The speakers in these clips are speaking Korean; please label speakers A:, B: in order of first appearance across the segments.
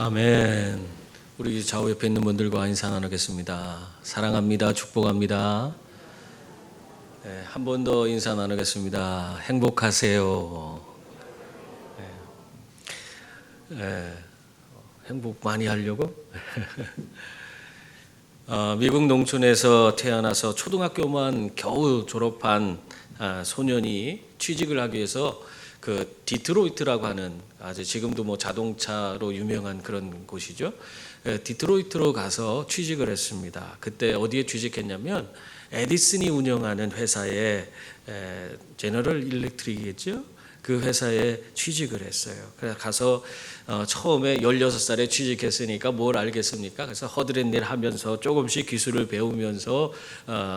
A: 아멘. 우리 좌우 옆에 있는 분들과 인사 나누겠습니다. 사랑합니다. 축복합니다. 네, 한 번 더 인사 나누겠습니다. 행복하세요. 행복 많이 하려고? 미국 농촌에서 태어나서 초등학교만 겨우 졸업한 소년이 취직을 하기 위해서 그 디트로이트라고 하는 아주 지금도 뭐 자동차로 유명한 그런 곳이죠. 디트로이트로 가서 취직을 했습니다. 그때 어디에 취직했냐면 에디슨이 운영하는 회사에 제너럴 일렉트릭이겠죠. 그 회사에 취직을 했어요. 그래서 가서 처음에 16살에 취직했으니까 뭘 알겠습니까? 그래서 허드렛일 하면서 조금씩 기술을 배우면서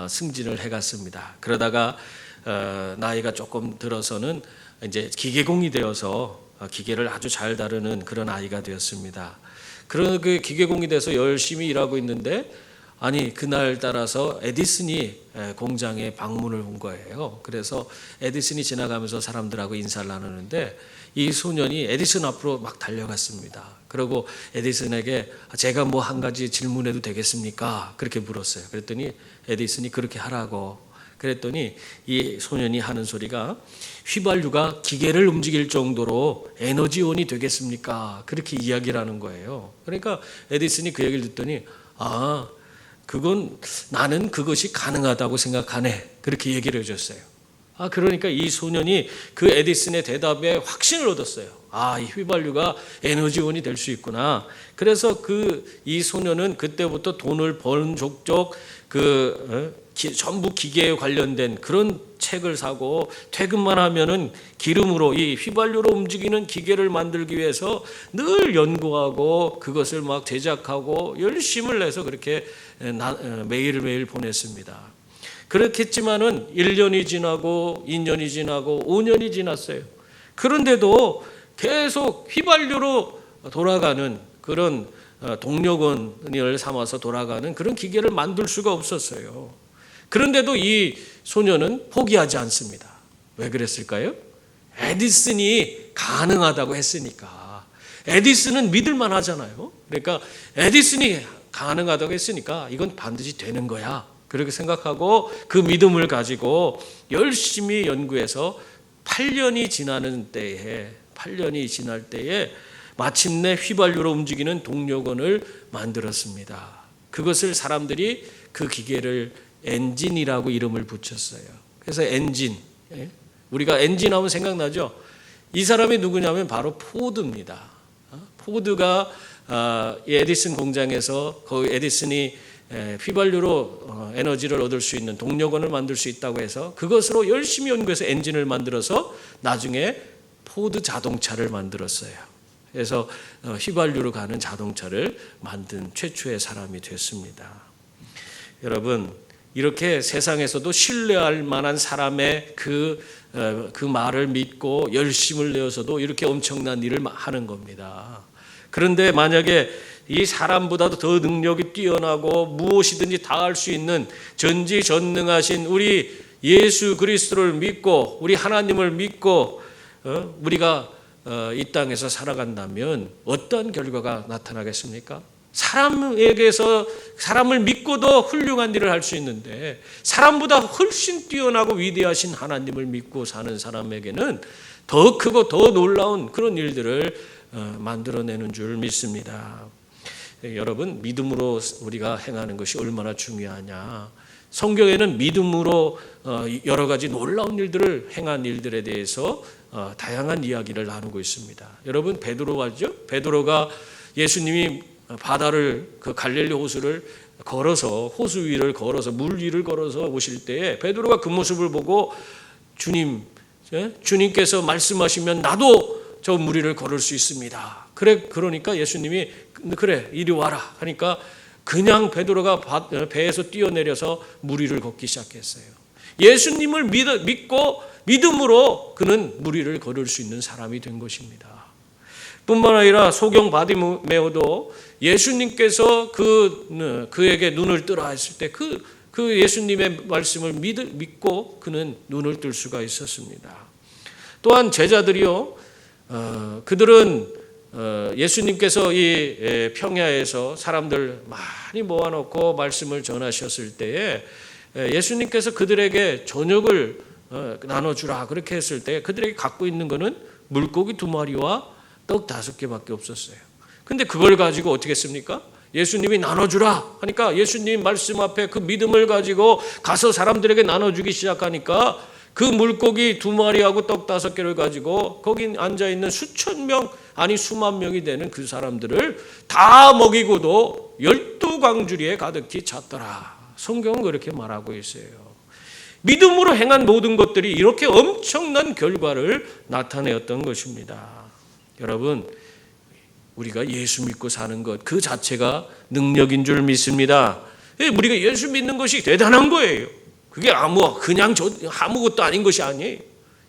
A: 승진을 해갔습니다. 그러다가 나이가 조금 들어서는 이제 기계공이 되어서 기계를 아주 잘 다루는 그런 아이가 되었습니다. 그런 그 기계공이 돼서 열심히 일하고 있는데 아니 그날 따라서 에디슨이 공장에 방문을 온 거예요. 그래서 에디슨이 지나가면서 사람들하고 인사를 나누는데 이 소년이 에디슨 앞으로 막 달려갔습니다. 그리고 에디슨에게 제가 뭐 한 가지 질문해도 되겠습니까? 그렇게 물었어요. 그랬더니 에디슨이 그렇게 하라고. 그랬더니 이 소년이 하는 소리가 휘발유가 기계를 움직일 정도로 에너지원이 되겠습니까? 그렇게 이야기를 하는 거예요. 그러니까 에디슨이 그 얘기를 듣더니 그건 나는 그것이 가능하다고 생각하네. 그렇게 얘기를 해줬어요. 그러니까 이 소년이 그 에디슨의 대답에 확신을 얻었어요. 이 휘발유가 에너지원이 될 수 있구나. 그래서 이 소년은 그때부터 돈을 버는 족족 전부 기계에 관련된 그런 책을 사고 퇴근만 하면은 기름으로 이 휘발유로 움직이는 기계를 만들기 위해서 늘 연구하고 그것을 막 제작하고 열심을 내서 그렇게 매일매일 보냈습니다. 그렇겠지만은 1년이 지나고 2년이 지나고 5년이 지났어요. 그런데도 계속 휘발유로 돌아가는 그런 동력원을 삼아서 돌아가는 그런 기계를 만들 수가 없었어요. 그런데도 이 소년은 포기하지 않습니다. 왜 그랬을까요? 에디슨이 가능하다고 했으니까. 에디슨은 믿을만 하잖아요. 그러니까 에디슨이 가능하다고 했으니까 이건 반드시 되는 거야. 그렇게 생각하고 그 믿음을 가지고 열심히 연구해서 8년이 지날 때에 마침내 휘발유로 움직이는 동력원을 만들었습니다. 그것을 사람들이 그 기계를 엔진이라고 이름을 붙였어요. 그래서 엔진, 우리가 엔진 하면 생각나죠? 이 사람이 누구냐면 바로 포드입니다. 포드가 에디슨 공장에서 그 에디슨이 휘발유로 에너지를 얻을 수 있는 동력원을 만들 수 있다고 해서 그것으로 열심히 연구해서 엔진을 만들어서 나중에 포드 자동차를 만들었어요. 그래서 휘발유로 가는 자동차를 만든 최초의 사람이 됐습니다. 여러분, 이렇게 세상에서도 신뢰할 만한 사람의 그 말을 믿고 열심을 내어서도 이렇게 엄청난 일을 하는 겁니다. 그런데 만약에 이 사람보다도 더 능력이 뛰어나고 무엇이든지 다 할 수 있는 전지전능하신 우리 예수 그리스도를 믿고 우리 하나님을 믿고 우리가 이 땅에서 살아간다면 어떤 결과가 나타나겠습니까? 사람에게서 사람을 믿고도 훌륭한 일을 할 수 있는데 사람보다 훨씬 뛰어나고 위대하신 하나님을 믿고 사는 사람에게는 더 크고 더 놀라운 그런 일들을 만들어내는 줄 믿습니다. 여러분, 믿음으로 우리가 행하는 것이 얼마나 중요하냐. 성경에는 믿음으로 여러 가지 놀라운 일들을 행한 일들에 대해서 다양한 이야기를 나누고 있습니다. 여러분, 베드로가죠? 베드로가 예수님이 바다를 그 갈릴리 호수를 걸어서 호수 위를 걸어서 물 위를 걸어서 오실 때에 베드로가 그 모습을 보고 주님께서 말씀하시면 나도 저 물 위를 걸을 수 있습니다. 그러니까 예수님이 그래 이리 와라 하니까 그냥 베드로가 배에서 뛰어내려서 물 위를 걷기 시작했어요. 예수님을 믿고 믿음으로 그는 물 위를 걸을 수 있는 사람이 된 것입니다. 뿐만 아니라 소경 바디메오도 예수님께서 그에게 눈을 뜨라 했을 때 그 예수님의 말씀을 믿고 그는 눈을 뜰 수가 있었습니다. 또한 제자들이요, 그들은 예수님께서 이 평야에서 사람들 많이 모아놓고 말씀을 전하셨을 때에 예수님께서 그들에게 저녁을 나눠주라 그렇게 했을 때 그들에게 갖고 있는 거는 물고기 2마리와 떡 5개밖에 없었어요. 근데 그걸 가지고 어떻게 했습니까? 예수님이 나눠주라 하니까 예수님 말씀 앞에 그 믿음을 가지고 가서 사람들에게 나눠주기 시작하니까 그 물고기 2마리하고 떡 5개를 가지고 거기 앉아있는 수천 명 아니 수만 명이 되는 그 사람들을 다 먹이고도 12광주리에 가득히 찼더라. 성경은 그렇게 말하고 있어요. 믿음으로 행한 모든 것들이 이렇게 엄청난 결과를 나타내었던 것입니다. 여러분, 우리가 예수 믿고 사는 것 그 자체가 능력인 줄 믿습니다. 우리가 예수 믿는 것이 대단한 거예요. 그게 그냥 아무것도 아닌 것이 아니에요.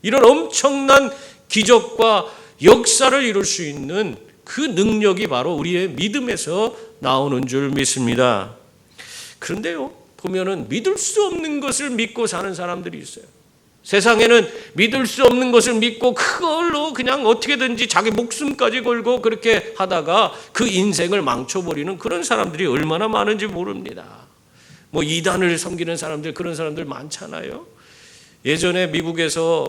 A: 이런 엄청난 기적과 역사를 이룰 수 있는 그 능력이 바로 우리의 믿음에서 나오는 줄 믿습니다. 그런데요, 보면은 믿을 수 없는 것을 믿고 사는 사람들이 있어요. 세상에는 믿을 수 없는 것을 믿고 그걸로 그냥 어떻게든지 자기 목숨까지 걸고 그렇게 하다가 그 인생을 망쳐버리는 그런 사람들이 얼마나 많은지 모릅니다. 이단을 섬기는 사람들, 그런 사람들 많잖아요. 예전에 미국에서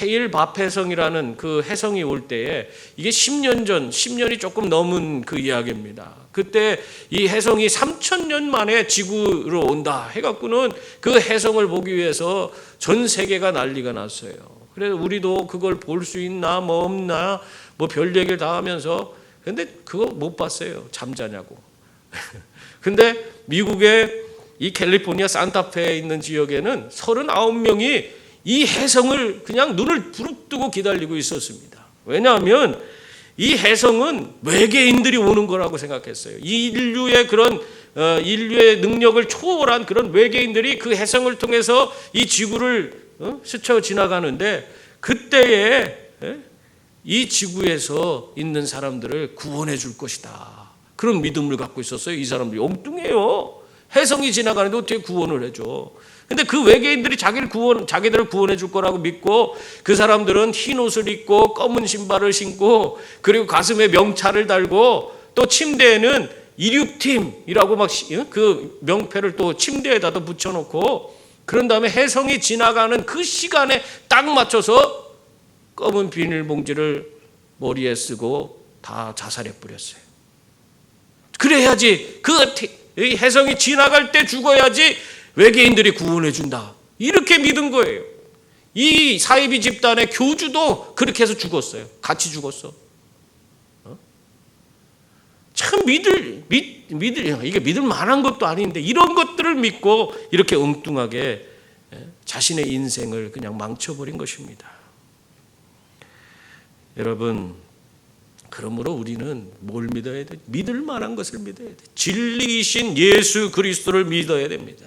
A: 헤일 바페성이라는 그 해성이 올 때에 이게 10년 전, 10년이 조금 넘은 그 이야기입니다. 그때 이 해성이 3,000년 만에 지구로 온다 해갖고는 그 해성을 보기 위해서 전 세계가 난리가 났어요. 그래서 우리도 그걸 볼 수 있나 없나 별 얘기를 다 하면서 근데 그거 못 봤어요. 잠자냐고. 근데 미국의 이 캘리포니아 산타페에 있는 지역에는 39명이 이 해성을 그냥 눈을 부릅뜨고 기다리고 있었습니다. 왜냐하면 이 해성은 외계인들이 오는 거라고 생각했어요. 인류의 그런 인류의 능력을 초월한 그런 외계인들이 그 해성을 통해서 이 지구를 스쳐 지나가는데 그때에 이 지구에서 있는 사람들을 구원해 줄 것이다. 그런 믿음을 갖고 있었어요. 이 사람들이 엉뚱해요. 해성이 지나가는데 어떻게 구원을 해줘? 근데 그 외계인들이 자기들을 구원해 줄 거라고 믿고 그 사람들은 흰 옷을 입고 검은 신발을 신고 그리고 가슴에 명찰을 달고 또 침대에는 이륙팀이라고 막 그 명패를 또 침대에다 붙여놓고 그런 다음에 해성이 지나가는 그 시간에 딱 맞춰서 검은 비닐봉지를 머리에 쓰고 다 자살해 버렸어요. 그래야지 그 해성이 지나갈 때 죽어야지 외계인들이 구원해 준다. 이렇게 믿은 거예요. 이 사이비 집단의 교주도 그렇게 해서 죽었어요. 같이 죽었어. 참 이게 믿을 만한 것도 아닌데 이런 것들을 믿고 이렇게 엉뚱하게 자신의 인생을 그냥 망쳐버린 것입니다. 여러분, 그러므로 우리는 뭘 믿어야 돼? 믿을 만한 것을 믿어야 돼. 진리이신 예수 그리스도를 믿어야 됩니다.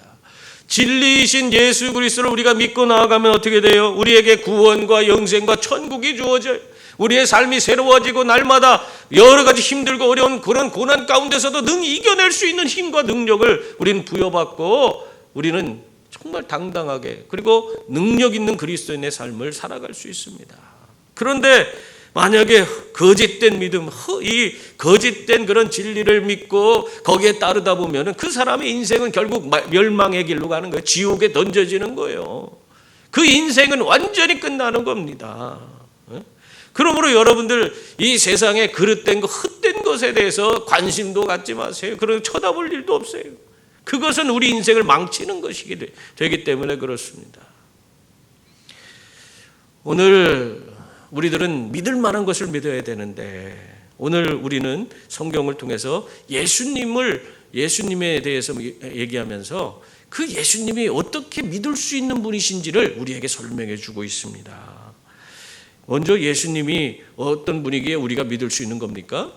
A: 진리이신 예수 그리스도를 우리가 믿고 나아가면 어떻게 돼요? 우리에게 구원과 영생과 천국이 주어져요. 우리의 삶이 새로워지고 날마다 여러 가지 힘들고 어려운 그런 고난 가운데서도 능히 이겨낼 수 있는 힘과 능력을 우리는 부여받고 우리는 정말 당당하게 그리고 능력 있는 그리스도인의 삶을 살아갈 수 있습니다. 그런데 만약에 거짓된 믿음, 이 거짓된 그런 진리를 믿고 거기에 따르다 보면 그 사람의 인생은 결국 멸망의 길로 가는 거예요. 지옥에 던져지는 거예요. 그 인생은 완전히 끝나는 겁니다. 그러므로 여러분들 이 세상에 그릇된 것, 헛된 것에 대해서 관심도 갖지 마세요. 그런 쳐다볼 일도 없어요. 그것은 우리 인생을 망치는 것이기 되기 때문에 그렇습니다. 오늘 우리들은 믿을 만한 것을 믿어야 되는데 오늘 우리는 성경을 통해서 예수님에 대해서 얘기하면서 그 예수님이 어떻게 믿을 수 있는 분이신지를 우리에게 설명해 주고 있습니다. 먼저 예수님이 어떤 분이기에 우리가 믿을 수 있는 겁니까?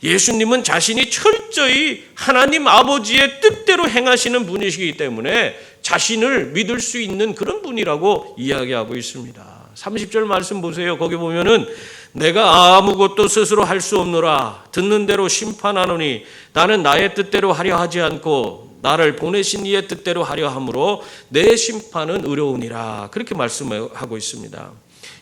A: 예수님은 자신이 철저히 하나님 아버지의 뜻대로 행하시는 분이시기 때문에 자신을 믿을 수 있는 그런 분이라고 이야기하고 있습니다. 30절 말씀 보세요. 거기 보면은 내가 아무것도 스스로 할 수 없노라. 듣는 대로 심판하노니 나는 나의 뜻대로 하려 하지 않고 나를 보내신 이의 뜻대로 하려 함으로 내 심판은 의로우니라. 그렇게 말씀하고 있습니다.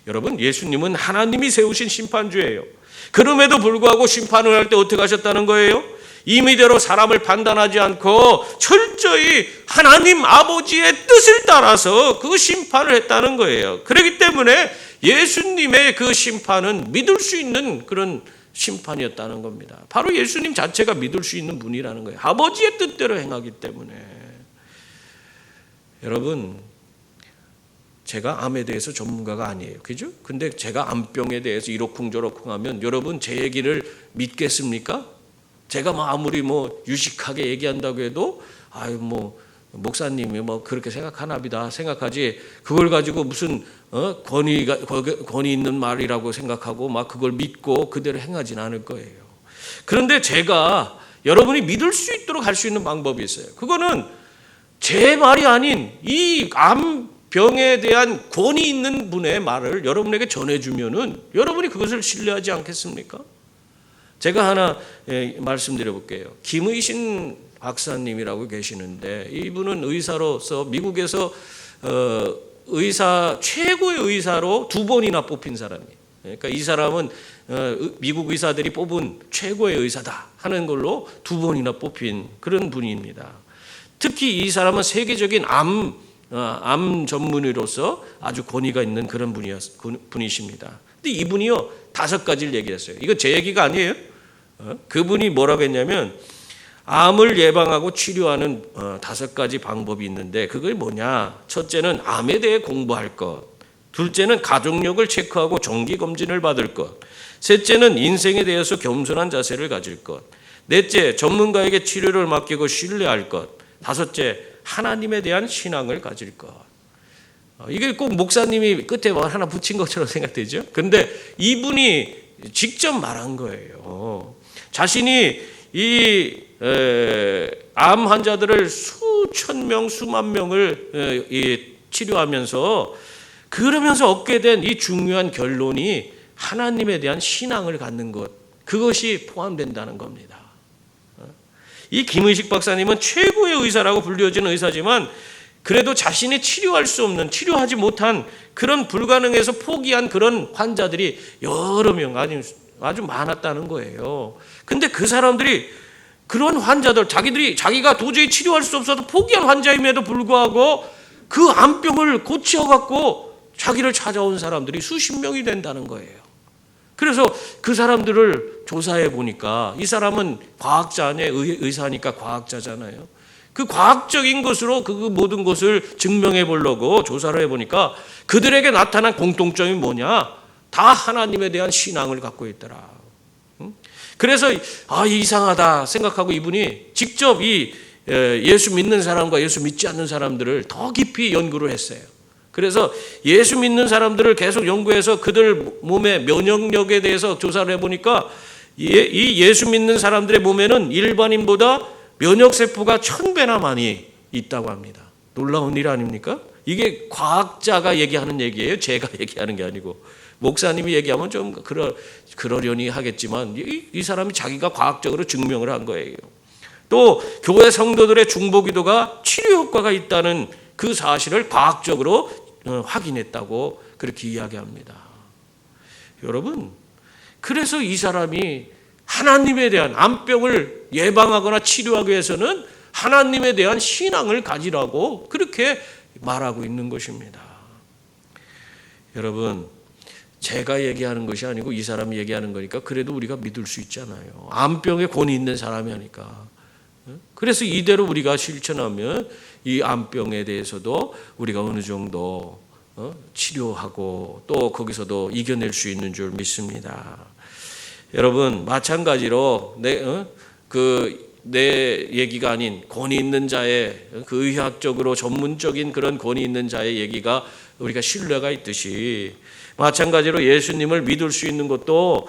A: 여러분, 예수님은 하나님이 세우신 심판주예요. 그럼에도 불구하고 심판을 할 때 어떻게 하셨다는 거예요? 임의대로 사람을 판단하지 않고 철저히 하나님 아버지의 뜻을 따라서 그 심판을 했다는 거예요. 그렇기 때문에 예수님의 그 심판은 믿을 수 있는 그런 심판이었다는 겁니다. 바로 예수님 자체가 믿을 수 있는 분이라는 거예요. 아버지의 뜻대로 행하기 때문에. 여러분, 제가 암에 대해서 전문가가 아니에요. 그죠? 근데 제가 암병에 대해서 이러쿵저러쿵 하면 여러분 제 얘기를 믿겠습니까? 제가 아무리 유식하게 얘기한다고 해도 목사님이 그렇게 생각하나보다 생각하지, 그걸 가지고 무슨 권위 있는 말이라고 생각하고 그걸 믿고 그대로 행하진 않을 거예요. 그런데 제가 여러분이 믿을 수 있도록 할 수 있는 방법이 있어요. 그거는 제 말이 아닌 이 암병에 대한 권위 있는 분의 말을 여러분에게 전해주면은 여러분이 그것을 신뢰하지 않겠습니까? 제가 하나 말씀드려 볼게요. 김의신 박사님이라고 계시는데, 이분은 의사로서 미국에서 최고의 의사로 2번이나 뽑힌 사람이에요. 그러니까 이 사람은 미국 의사들이 뽑은 최고의 의사다 하는 걸로 2번이나 뽑힌 그런 분입니다. 특히 이 사람은 세계적인 암 전문의로서 아주 권위가 있는 그런 분이십니다. 근데 이분이요 5가지를 얘기했어요. 이거 제 얘기가 아니에요. 그분이 뭐라고 했냐면, 암을 예방하고 치료하는 5가지 방법이 있는데 그게 뭐냐? 첫째는 암에 대해 공부할 것, 둘째는 가족력을 체크하고 정기검진을 받을 것, 셋째는 인생에 대해서 겸손한 자세를 가질 것, 넷째 전문가에게 치료를 맡기고 신뢰할 것, 다섯째 하나님에 대한 신앙을 가질 것. 이게 꼭 목사님이 끝에 하나 붙인 것처럼 생각되죠. 그런데 이분이 직접 말한 거예요. 자신이 이 암 환자들을 수천 명, 수만 명을 치료하면서 그러면서 얻게 된 이 중요한 결론이 하나님에 대한 신앙을 갖는 것, 그것이 포함된다는 겁니다. 이 김의식 박사님은 최고의 의사라고 불려지는 의사지만 그래도 자신이 치료할 수 없는, 치료하지 못한 그런 불가능해서 포기한 그런 환자들이 여러 명, 아주 많았다는 거예요. 근데 그 사람들이 그런 환자들, 자기가 도저히 치료할 수 없어도 포기한 환자임에도 불구하고 그 암병을 고쳐갖고 자기를 찾아온 사람들이 수십 명이 된다는 거예요. 그래서 그 사람들을 조사해 보니까, 이 사람은 과학자 아니에요. 의사니까 과학자잖아요. 그 과학적인 것으로 그 모든 것을 증명해 보려고 조사를 해보니까 그들에게 나타난 공통점이 뭐냐? 다 하나님에 대한 신앙을 갖고 있더라. 그래서 이상하다 생각하고 이분이 직접 이 예수 믿는 사람과 예수 믿지 않는 사람들을 더 깊이 연구를 했어요. 그래서 예수 믿는 사람들을 계속 연구해서 그들 몸의 면역력에 대해서 조사를 해보니까 이 예수 믿는 사람들의 몸에는 일반인보다 면역세포가 1000배나 많이 있다고 합니다. 놀라운 일 아닙니까? 이게 과학자가 얘기하는 얘기예요. 제가 얘기하는 게 아니고. 목사님이 얘기하면 좀 그러려니 하겠지만 이 사람이 자기가 과학적으로 증명을 한 거예요. 또 교회 성도들의 중보기도가 치료 효과가 있다는 그 사실을 과학적으로 확인했다고 그렇게 이야기합니다. 여러분, 그래서 이 사람이 하나님에 대한 암병을 예방하거나 치료하기 위해서는 하나님에 대한 신앙을 가지라고 그렇게 말하고 있는 것입니다. 여러분, 제가 얘기하는 것이 아니고 이 사람이 얘기하는 거니까 그래도 우리가 믿을 수 있잖아요. 암병에 권위 있는 사람이 하니까. 그래서 이대로 우리가 실천하면 이 암병에 대해서도 우리가 어느 정도 치료하고 또 거기서도 이겨낼 수 있는 줄 믿습니다. 여러분, 마찬가지로 내 얘기가 아닌 권위 있는 자의, 그 의학적으로 전문적인 그런 권위 있는 자의 얘기가 우리가 신뢰가 있듯이, 마찬가지로 예수님을 믿을 수 있는 것도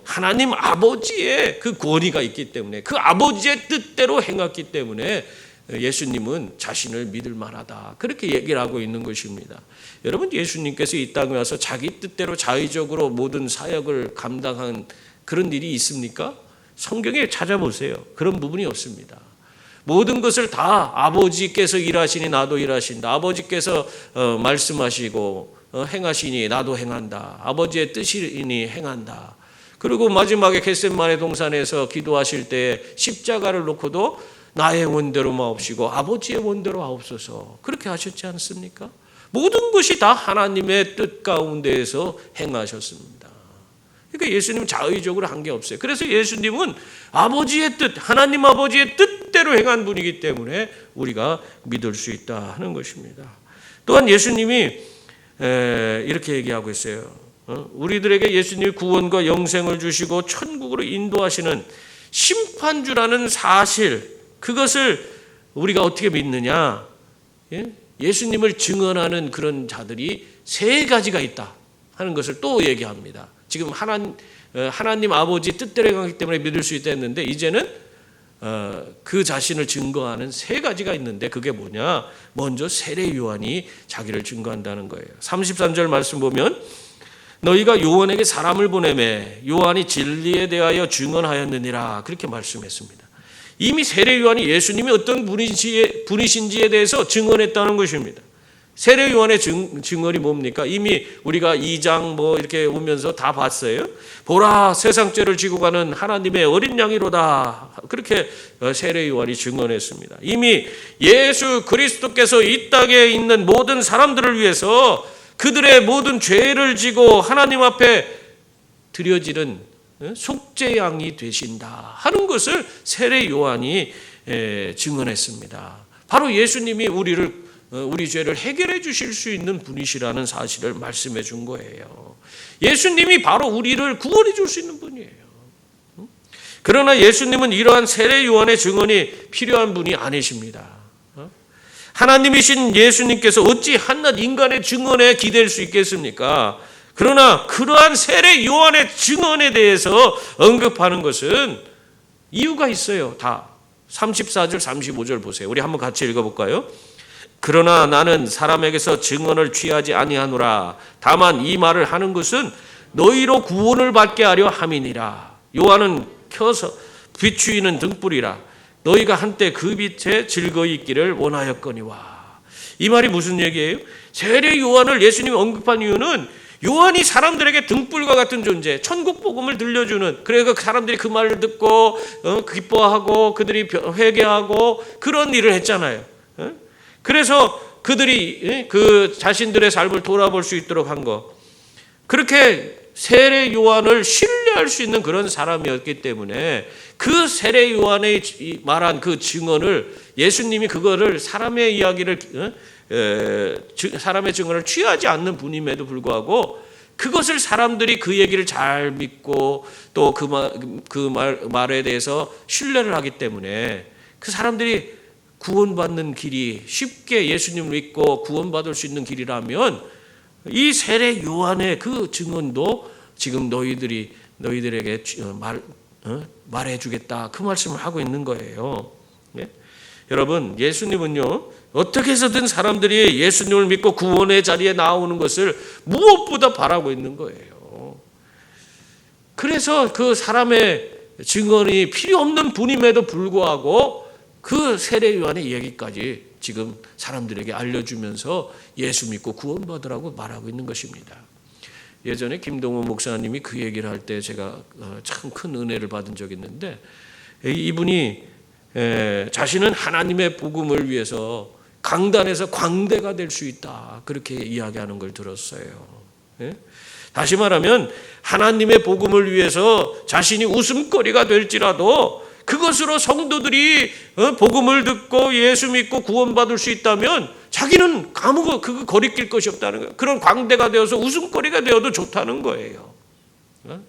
A: 하나님 아버지의 그 권위가 있기 때문에, 그 아버지의 뜻대로 행했기 때문에 예수님은 자신을 믿을 만하다, 그렇게 얘기를 하고 있는 것입니다. 여러분, 예수님께서 이 땅에 와서 자기 뜻대로 자의적으로 모든 사역을 감당한 그런 일이 있습니까? 성경에 찾아보세요. 그런 부분이 없습니다. 모든 것을 다 아버지께서 일하시니 나도 일하신다, 아버지께서 말씀하시고 행하시니 나도 행한다. 아버지의 뜻이니 행한다. 그리고 마지막에 겟세마네 동산에서 기도하실 때 십자가를 놓고도 나의 원대로 마옵시고 아버지의 원대로 하옵소서, 그렇게 하셨지 않습니까? 모든 것이 다 하나님의 뜻 가운데에서 행하셨습니다. 그러니까 예수님은 자의적으로 한 게 없어요. 그래서 예수님은 아버지의 뜻, 하나님 아버지의 뜻대로 행한 분이기 때문에 우리가 믿을 수 있다 하는 것입니다. 또한 예수님이 이렇게 얘기하고 있어요. 우리들에게 예수님이 구원과 영생을 주시고 천국으로 인도하시는 심판주라는 사실, 그것을 우리가 어떻게 믿느냐? 예수님을 증언하는 그런 자들이 세 가지가 있다 하는 것을 또 얘기합니다. 지금 하나님 아버지 뜻대로 행하기 때문에 믿을 수 있다 했는데, 이제는 그 자신을 증거하는 세 가지가 있는데, 그게 뭐냐? 먼저 세례 요한이 자기를 증거한다는 거예요. 33절 말씀 보면 너희가 요한에게 사람을 보내매 요한이 진리에 대하여 증언하였느니라, 그렇게 말씀했습니다. 이미 세례 요한이 예수님이 어떤 분이신지에 대해서 증언했다는 것입니다. 세례 요한의 증언이 뭡니까? 이미 우리가 2장 이렇게 오면서 다 봤어요. 보라, 세상 죄를 지고 가는 하나님의 어린 양이로다, 그렇게 세례 요한이 증언했습니다. 이미 예수 그리스도께서 이 땅에 있는 모든 사람들을 위해서 그들의 모든 죄를 지고 하나님 앞에 드려지는 속죄양이 되신다 하는 것을 세례 요한이 증언했습니다. 바로 예수님이 우리 죄를 해결해 주실 수 있는 분이시라는 사실을 말씀해 준 거예요. 예수님이 바로 우리를 구원해 줄 수 있는 분이에요. 그러나 예수님은 이러한 세례 요한의 증언이 필요한 분이 아니십니다. 하나님이신 예수님께서 어찌 한낱 인간의 증언에 기댈 수 있겠습니까? 그러나 그러한 세례 요한의 증언에 대해서 언급하는 것은 이유가 있어요. 다 34절 35절 보세요. 우리 한번 같이 읽어볼까요? 그러나 나는 사람에게서 증언을 취하지 아니하노라. 다만 이 말을 하는 것은 너희로 구원을 받게 하려 함이니라. 요한은 켜서 비추이는 등불이라. 너희가 한때 그 빛에 즐거이 있기를 원하였거니와. 이 말이 무슨 얘기예요? 세례 요한을 예수님이 언급한 이유는 요한이 사람들에게 등불과 같은 존재, 천국 복음을 들려주는, 그래서 사람들이 그 말을 듣고 기뻐하고 그들이 회개하고 그런 일을 했잖아요. 그래서 그들이 그 자신들의 삶을 돌아볼 수 있도록 한 것, 그렇게 세례 요한을 신뢰할 수 있는 그런 사람이었기 때문에 그 세례 요한의 말한 그 증언을, 예수님이 그거를 사람의 이야기를 사람의 증언을 취하지 않는 분임에도 불구하고 그것을 사람들이 그 얘기를 잘 믿고 또 그 말에 대해서 신뢰를 하기 때문에 그 사람들이 구원받는 길이, 쉽게 예수님을 믿고 구원받을 수 있는 길이라면 이 세례 요한의 그 증언도 지금 너희들에게 말해주겠다, 그 말씀을 하고 있는 거예요. 여러분, 예수님은요 어떻게 해서든 사람들이 예수님을 믿고 구원의 자리에 나오는 것을 무엇보다 바라고 있는 거예요. 그래서 그 사람의 증언이 필요 없는 분임에도 불구하고 그 세례 요한의 얘기까지 지금 사람들에게 알려주면서 예수 믿고 구원받으라고 말하고 있는 것입니다. 예전에 김동호 목사님이 그 얘기를 할 때 제가 참 큰 은혜를 받은 적이 있는데, 이분이 자신은 하나님의 복음을 위해서 강단에서 광대가 될 수 있다, 그렇게 이야기하는 걸 들었어요. 다시 말하면 하나님의 복음을 위해서 자신이 웃음거리가 될지라도 그것으로 성도들이 복음을 듣고 예수 믿고 구원받을 수 있다면 자기는 아무 그거 거리낄 것이 없다는 거예요. 그런 광대가 되어서 웃음거리가 되어도 좋다는 거예요.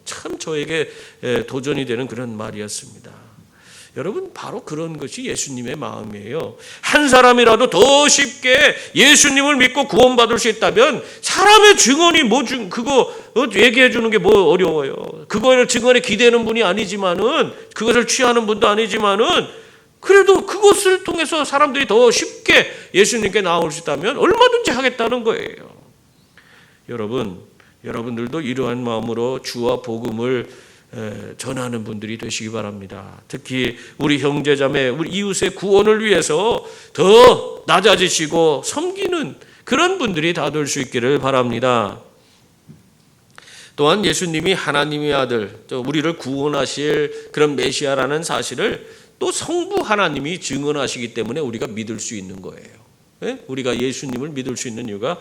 A: 참 저에게 도전이 되는 그런 말이었습니다. 여러분, 바로 그런 것이 예수님의 마음이에요. 한 사람이라도 더 쉽게 예수님을 믿고 구원받을 수 있다면 사람의 증언이 그거 얘기해 주는 게 뭐 어려워요. 그거를 증언에 기대는 분이 아니지만은, 그것을 취하는 분도 아니지만은, 그래도 그것을 통해서 사람들이 더 쉽게 예수님께 나올 수 있다면 얼마든지 하겠다는 거예요. 여러분들도 이러한 마음으로 주와 복음을 전하는 분들이 되시기 바랍니다. 특히 우리 형제자매, 우리 이웃의 구원을 위해서 더 낮아지시고 섬기는 그런 분들이 다 될 수 있기를 바랍니다. 또한 예수님이 하나님의 아들, 또 우리를 구원하실 그런 메시아라는 사실을 또 성부 하나님이 증언하시기 때문에 우리가 믿을 수 있는 거예요. 우리가 예수님을 믿을 수 있는 이유가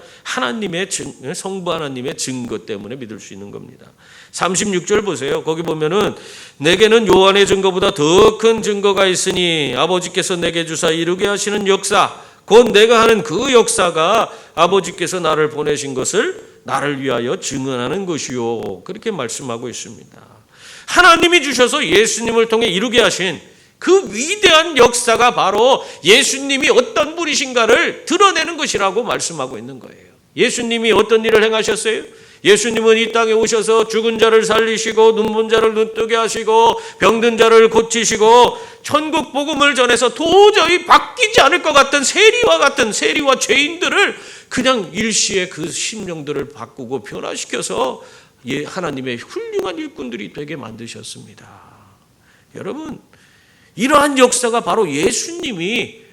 A: 성부 하나님의 증거 때문에 믿을 수 있는 겁니다. 36절 보세요. 거기 보면은 내게는 요한의 증거보다 더 큰 증거가 있으니 아버지께서 내게 주사 이루게 하시는 역사, 곧 내가 하는 그 역사가 아버지께서 나를 보내신 것을 나를 위하여 증언하는 것이요. 그렇게 말씀하고 있습니다. 하나님이 주셔서 예수님을 통해 이루게 하신 그 위대한 역사가 바로 예수님이 어떤 분이신가를 드러내는 것이라고 말씀하고 있는 거예요. 예수님이 어떤 일을 행하셨어요? 예수님은 이 땅에 오셔서 죽은 자를 살리시고 눈먼 자를 눈뜨게 하시고 병든 자를 고치시고 천국 복음을 전해서 도저히 바뀌지 않을 것 같은 세리와 죄인들을 그냥 일시에 그 심령들을 바꾸고 변화시켜서 하나님의 훌륭한 일꾼들이 되게 만드셨습니다. 여러분, 이러한 역사가 바로 예수님이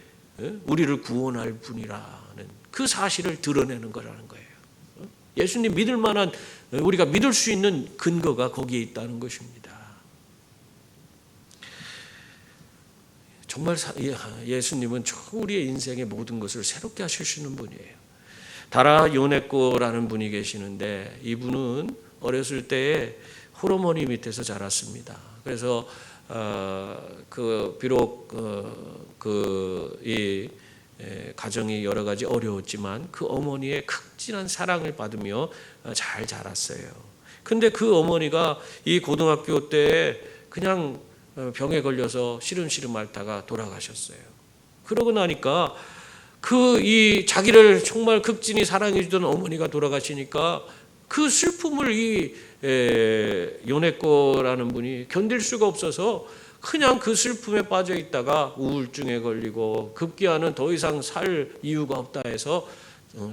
A: 우리를 구원할 분이라는 그 사실을 드러내는 거라는 거예요. 예수님 믿을 만한, 우리가 믿을 수 있는 근거가 거기에 있다는 것입니다. 정말 예수님은 우리의 인생의 모든 것을 새롭게 하실 수 있는 분이에요. 다라 요네코라는 분이 계시는데 이분은 어렸을 때에 홀어머니 밑에서 자랐습니다. 그래서 비록 이 가정이 여러 가지 어려웠지만 그 어머니의 극진한 사랑을 받으며 잘 자랐어요. 근데 그 어머니가 이 고등학교 때 그냥 병에 걸려서 시름시름 앓다가 돌아가셨어요. 그러고 나니까 이 자기를 정말 극진히 사랑해 주던 어머니가 돌아가시니까 그 슬픔을 이 요네코라는 분이 견딜 수가 없어서 그냥 그 슬픔에 빠져 있다가 우울증에 걸리고 급기야는 더 이상 살 이유가 없다 해서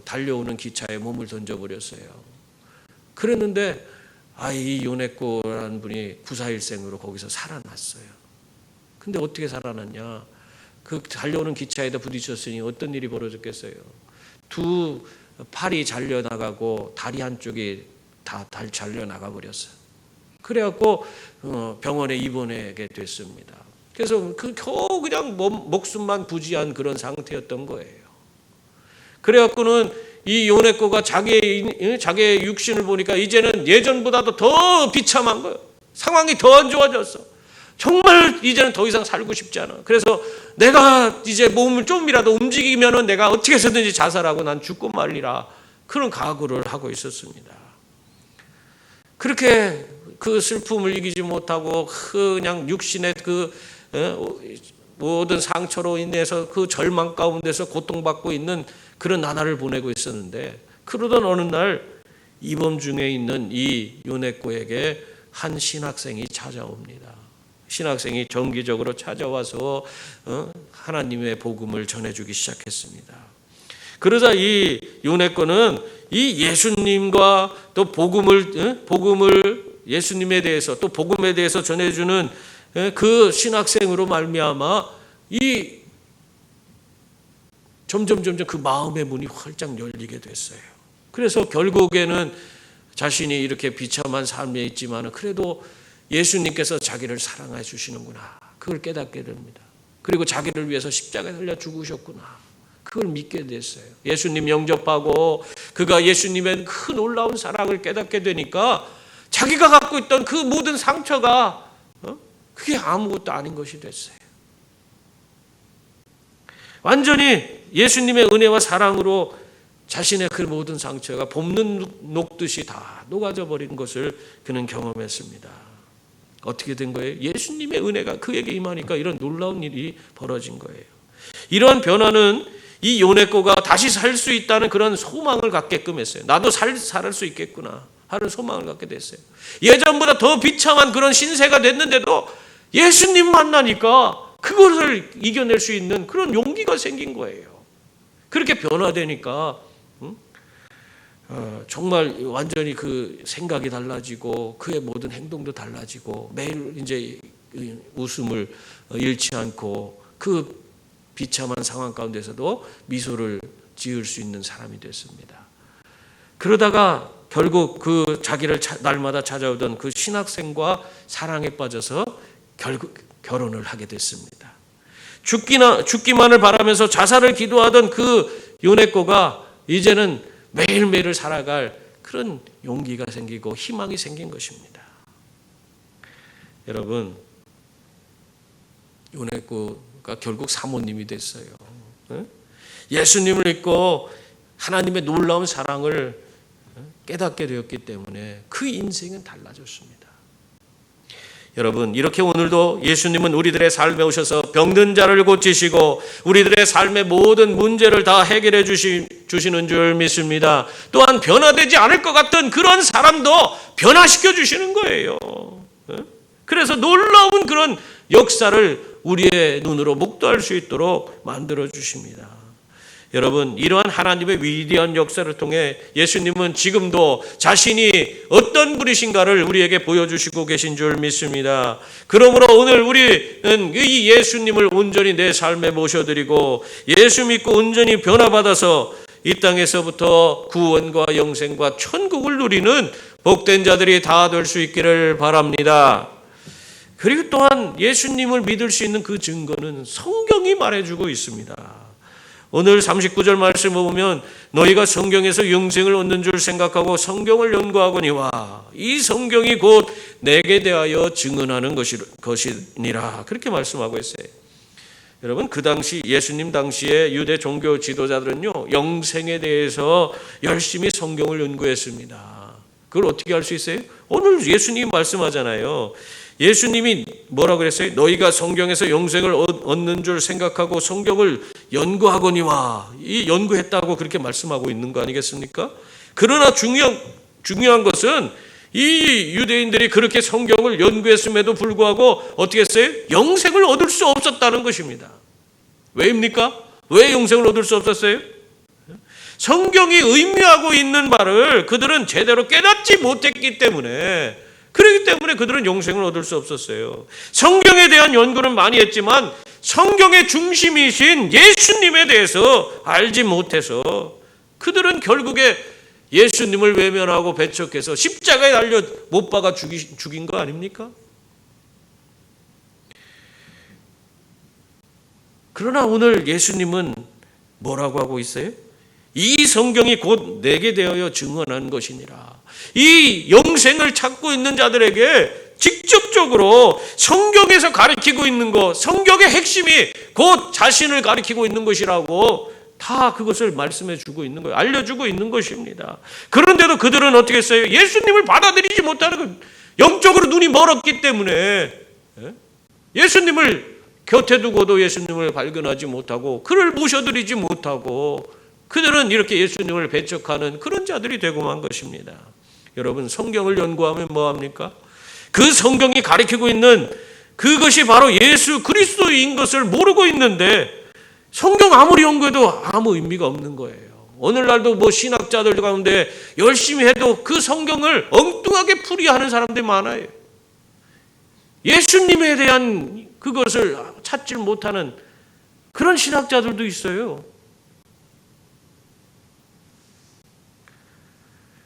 A: 달려오는 기차에 몸을 던져버렸어요. 그랬는데 이 요네코라는 분이 구사일생으로 거기서 살아났어요. 근데 어떻게 살아났냐? 그 달려오는 기차에다 부딪혔으니 어떤 일이 벌어졌겠어요? 두 팔이 잘려나가고 다리 한쪽이 다 잘려나가 버렸어요. 그래갖고 병원에 입원하게 됐습니다. 그래서 겨우 그냥 목숨만 부지한 그런 상태였던 거예요. 그래갖고는 이 요네코가 자기의 육신을 보니까 이제는 예전보다도 더 비참한 거예요. 상황이 더 안 좋아졌어. 정말 이제는 더 이상 살고 싶지 않아. 그래서 내가 이제 몸을 좀이라도 움직이면은 내가 어떻게 해서든지 자살하고 난 죽고 말리라. 그런 각오를 하고 있었습니다. 그렇게 그 슬픔을 이기지 못하고 그냥 육신의 모든 상처로 인해서 그 절망 가운데서 고통받고 있는 그런 나날을 보내고 있었는데, 그러던 어느 날 입원 중에 있는 이 요네코에게 한 신학생이 찾아옵니다. 신학생이 정기적으로 찾아와서 하나님의 복음을 전해주기 시작했습니다. 그러자 이 요네코는 이 예수님과 또 복음을 예수님에 대해서 또 복음에 대해서 전해주는 그 신학생으로 말미암아 이 점점 그 마음의 문이 활짝 열리게 됐어요. 그래서 결국에는 자신이 이렇게 비참한 삶에 있지만 그래도 예수님께서 자기를 사랑해 주시는구나, 그걸 깨닫게 됩니다. 그리고 자기를 위해서 십자가에 달려 죽으셨구나, 그걸 믿게 됐어요. 예수님 영접하고 그가 예수님의 그 놀라운 사랑을 깨닫게 되니까 자기가 갖고 있던 그 모든 상처가 그게 아무것도 아닌 것이 됐어요. 완전히 예수님의 은혜와 사랑으로 자신의 그 모든 상처가 봄눈 녹듯이 다 녹아져 버린 것을 그는 경험했습니다. 어떻게 된 거예요? 예수님의 은혜가 그에게 임하니까 이런 놀라운 일이 벌어진 거예요. 이러한 변화는 이 요네코가 다시 살 수 있다는 그런 소망을 갖게끔 했어요. 나도 살 수 있겠구나 하는 소망을 갖게 됐어요. 예전보다 더 비참한 그런 신세가 됐는데도 예수님 만나니까 그것을 이겨낼 수 있는 그런 용기가 생긴 거예요. 그렇게 변화되니까 정말 완전히 그 생각이 달라지고 그의 모든 행동도 달라지고 매일 이제 웃음을 잃지 않고 그 비참한 상황 가운데서도 미소를 지을 수 있는 사람이 됐습니다. 그러다가 결국 그 자기를 날마다 찾아오던 그 신학생과 사랑에 빠져서 결국 결혼을 하게 됐습니다. 죽기만을 바라면서 자살을 기도하던 그 요네코가 이제는 매일매일을 살아갈 그런 용기가 생기고 희망이 생긴 것입니다. 여러분, 요네코가 결국 사모님이 됐어요. 예수님을 믿고 하나님의 놀라운 사랑을 깨닫게 되었기 때문에 그 인생은 달라졌습니다. 여러분, 이렇게 오늘도 예수님은 우리들의 삶에 오셔서 병든 자를 고치시고 우리들의 삶의 모든 문제를 다 해결해 주시는 줄 믿습니다. 또한 변화되지 않을 것 같은 그런 사람도 변화시켜 주시는 거예요. 그래서 놀라운 그런 역사를 우리의 눈으로 목도할 수 있도록 만들어 주십니다. 여러분, 이러한 하나님의 위대한 역사를 통해 예수님은 지금도 자신이 어떤 분이신가를 우리에게 보여주시고 계신 줄 믿습니다. 그러므로 오늘 우리는 이 예수님을 온전히 내 삶에 모셔드리고 예수 믿고 온전히 변화받아서 이 땅에서부터 구원과 영생과 천국을 누리는 복된 자들이 다 될 수 있기를 바랍니다. 그리고 또한 예수님을 믿을 수 있는 그 증거는 성경이 말해주고 있습니다. 오늘 39절 말씀을 보면 너희가 성경에서 영생을 얻는 줄 생각하고 성경을 연구하거니와 이 성경이 곧 내게 대하여 증언하는 것이니라, 그렇게 말씀하고 있어요. 여러분, 그 당시 예수님 당시에 유대 종교 지도자들은요, 영생에 대해서 열심히 성경을 연구했습니다. 그걸 어떻게 알 수 있어요? 오늘 예수님이 말씀하잖아요. 예수님이 뭐라고 그랬어요? 너희가 성경에서 영생을 얻는 줄 생각하고 성경을 연구하거니와, 이 연구했다고 그렇게 말씀하고 있는 거 아니겠습니까? 그러나 중요한 것은 이 유대인들이 그렇게 성경을 연구했음에도 불구하고 어떻게 했어요? 영생을 얻을 수 없었다는 것입니다. 왜입니까? 왜 영생을 얻을 수 없었어요? 성경이 의미하고 있는 바를 그들은 제대로 깨닫지 못했기 때문에, 그렇기 때문에 그들은 영생을 얻을 수 없었어요. 성경에 대한 연구는 많이 했지만 성경의 중심이신 예수님에 대해서 알지 못해서 그들은 결국에 예수님을 외면하고 배척해서 십자가에 달려 못 박아 죽인 거 아닙니까? 그러나 오늘 예수님은 뭐라고 하고 있어요? 이 성경이 곧 내게 대하여 증언한 것이니라. 이 영생을 찾고 있는 자들에게 직접적으로 성경에서 가르치고 있는 것, 성경의 핵심이 곧 자신을 가르치고 있는 것이라고 다 그것을 말씀해 주고 있는 거예요. 알려주고 있는 것입니다. 그런데도 그들은 어떻게 했어요? 예수님을 받아들이지 못하는 것, 영적으로 눈이 멀었기 때문에 예수님을 곁에 두고도 예수님을 발견하지 못하고 그를 모셔드리지 못하고 그들은 이렇게 예수님을 배척하는 그런 자들이 되고만 것입니다. 여러분, 성경을 연구하면 뭐합니까? 그 성경이 가리키고 있는 그것이 바로 예수 그리스도인 것을 모르고 있는데 성경 아무리 연구해도 아무 의미가 없는 거예요. 오늘날도 뭐 신학자들 가운데 열심히 해도 그 성경을 엉뚱하게 풀이하는 사람들이 많아요. 예수님에 대한 그것을 찾지 못하는 그런 신학자들도 있어요.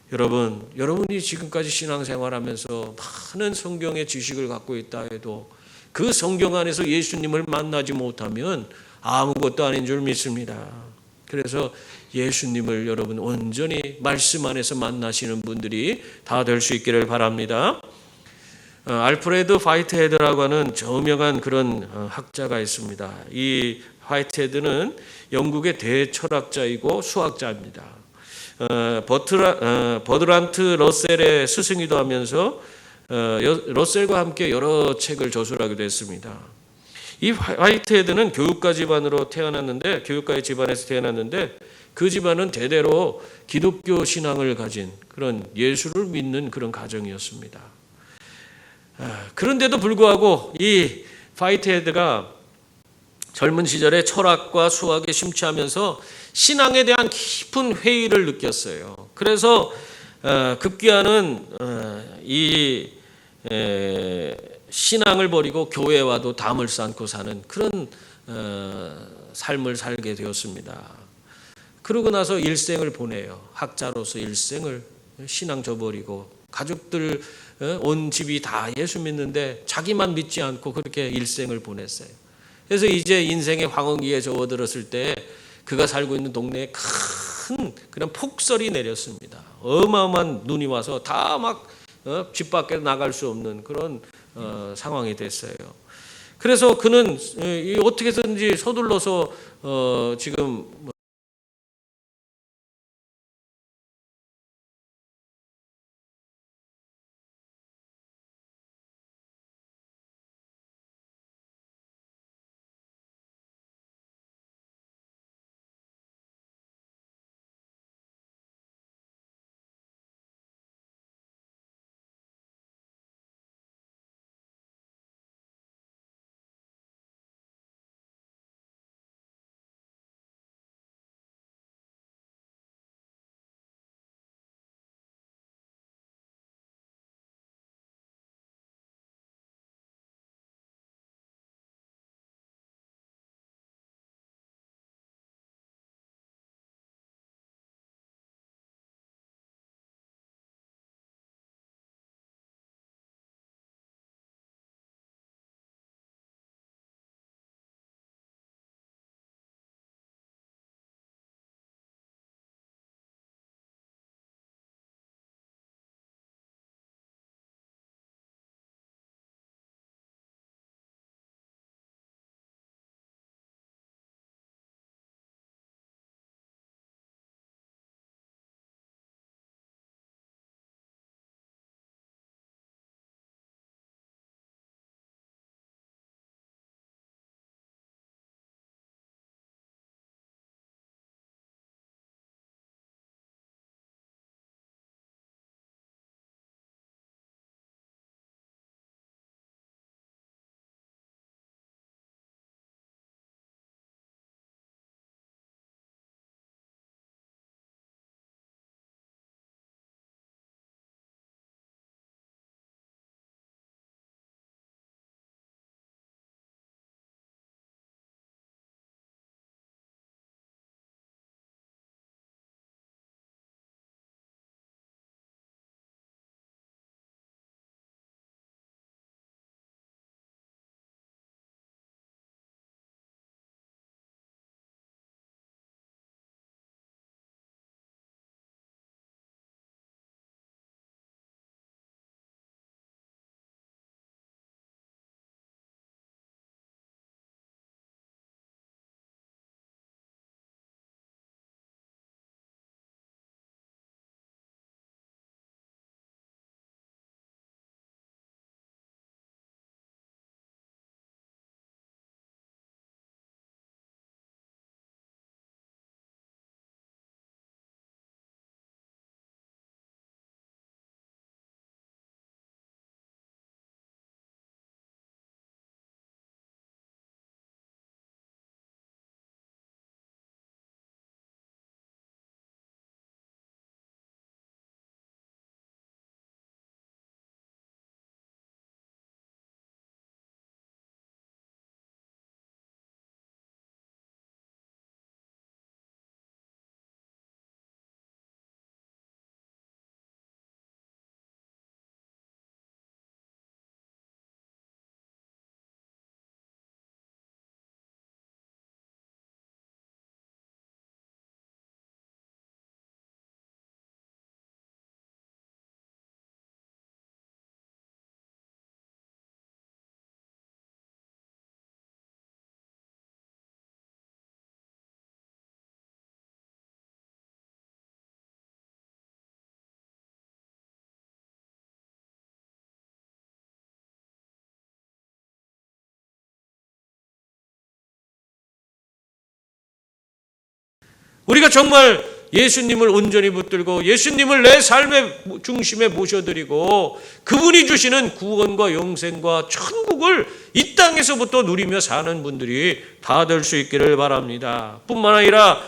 A: 여러분이 지금까지 신앙생활하면서 많은 성경의 지식을 갖고 있다 해도 그 성경 안에서 예수님을 만나지 못하면 아무것도 아닌 줄 믿습니다. 그래서 예수님을 여러분 온전히 말씀 안에서 만나시는 분들이 다 될 수 있기를 바랍니다. 알프레드 화이트헤드라고 하는 저명한 그런 학자가 있습니다. 이 화이트헤드는 영국의 대철학자이고 수학자입니다. 버드란트 러셀의 스승이기도 하면서 러셀과 함께 여러 책을 저술하기도 했습니다. 이 화이트헤드는 교육가 집안에서 태어났는데 그 집안은 대대로 기독교 신앙을 가진 그런 예수를 믿는 그런 가정이었습니다. 그런데도 불구하고 이 화이트헤드가 젊은 시절에 철학과 수학에 심취하면서 신앙에 대한 깊은 회의를 느꼈어요. 그래서 급기야는 이 신앙을 버리고 교회와도 담을 쌓고 사는 그런 삶을 살게 되었습니다. 그러고 나서 일생을 보내요. 학자로서 일생을 신앙 저버리고 가족들 온 집이 다 예수 믿는데 자기만 믿지 않고 그렇게 일생을 보냈어요. 그래서 이제 인생의 황혼기에 접어들었을 때 그가 살고 있는 동네에 큰 그런 폭설이 내렸습니다. 어마어마한 눈이 와서 다 막 집 밖에 나갈 수 없는 그런 상황이 됐어요. 그래서 그는 어떻게든지 서둘러서 지금 우리가 정말 예수님을 온전히 붙들고 예수님을 내 삶의 중심에 모셔드리고 그분이 주시는 구원과 영생과 천국을 이 땅에서부터 누리며 사는 분들이 다 될 수 있기를 바랍니다. 뿐만 아니라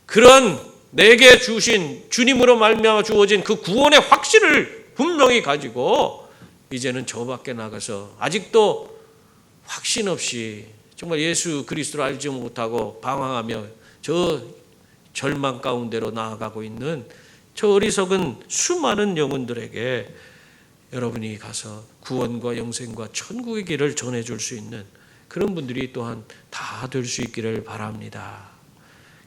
A: 그런 내게 주신 주님으로 말미암아 주어진 그 구원의 확신을 분명히 가지고 이제는 저 밖에 나가서 아직도 확신 없이 정말 예수 그리스도를 알지 못하고 방황하며 저 절망 가운데로 나아가고 있는 저 어리석은 수많은 영혼들에게 여러분이 가서 구원과 영생과 천국의 길을 전해줄 수 있는 그런 분들이 또한 다 될 수 있기를 바랍니다.